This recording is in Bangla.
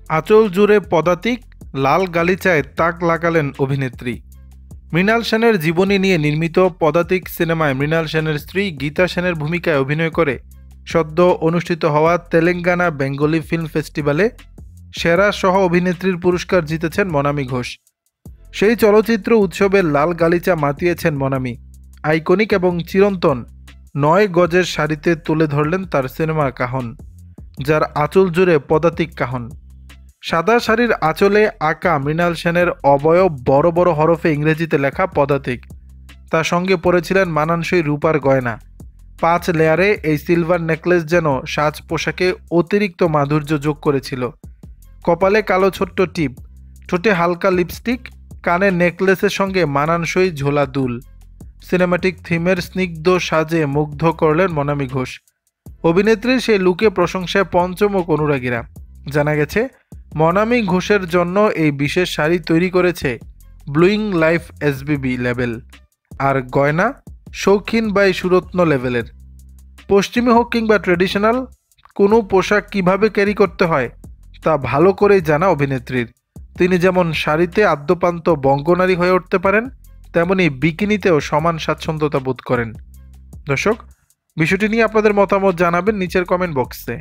আঁচল জুড়ে পদাতিক, লাল গালিচায় তাক লাগালেন অভিনেত্রী। মৃণাল সেনের জীবনী নিয়ে নির্মিত পদাতিক সিনেমায় মৃণাল সেনের স্ত্রী গীতা সেনের ভূমিকায় অভিনয় করে সদ্য অনুষ্ঠিত হওয়া তেলেঙ্গানা বেঙ্গলি ফিল্ম ফেস্টিভ্যালে সেরা সহ অভিনেত্রীর পুরস্কার জিতেছেন মনামী ঘোষ। সেই চলচ্চিত্র উৎসবের লাল গালিচা মাতিয়েছেন মনামী। আইকনিক এবং চিরন্তন ৯ গজের শাড়িতে তুলে ধরলেন তার সিনেমার কাহন, যার আঁচল জুড়ে পদাতিক কাহন। সাদা শাড়ির আঁচলে আঁকা মৃণাল সেনের অবয়ব বড় বড় হরফে ইংরেজিতে লেখা পদাতিক। তার সঙ্গে পরেছিলেন মানানসই রূপার গয়না। 5 লেয়ারে এই সিলভার নেকলেস যেন সাজ পোশাকে অতিরিক্ত মাধুর্য যোগ করেছিল। কপালে কালো ছোট্ট টিপ, ঠোঁটে হালকা লিপস্টিক, কানে নেকলেসের সঙ্গে মানানসই ঝোলা দুল। সিনেমাটিক থিমের স্নিগ্ধ সাজে মুগ্ধ করলেন মনামী ঘোষ। অভিনেত্রীর সেই লুকে প্রশংসায় পঞ্চমুখ অনুরাগীরা। জানা গেছে, মনামী ঘোষের জন্য এই বিশেষ শাড়ি তৈরি করেছে ব্লুইং লাইফ এসবিবি লেভেল। আর গয়না শৌখিন বাই সুরত্ন লেভেলের। পশ্চিমী হোক কিংবা ট্রেডিশনাল, কোনো পোশাক কিভাবে ক্যারি করতে হয় তা ভালো করেই জানা অভিনেত্রীর। তিনি যেমন শাড়িতে আদ্যপান্ত বঙ্গনারী হয়ে উঠতে পারেন, তেমনি বিকিনিতেও সমান স্বাচ্ছন্দ্যতা বোধ করেন। দর্শক, বিষয়টি নিয়ে আপনাদের মতামত জানাবেন নিচের কমেন্ট বক্সে।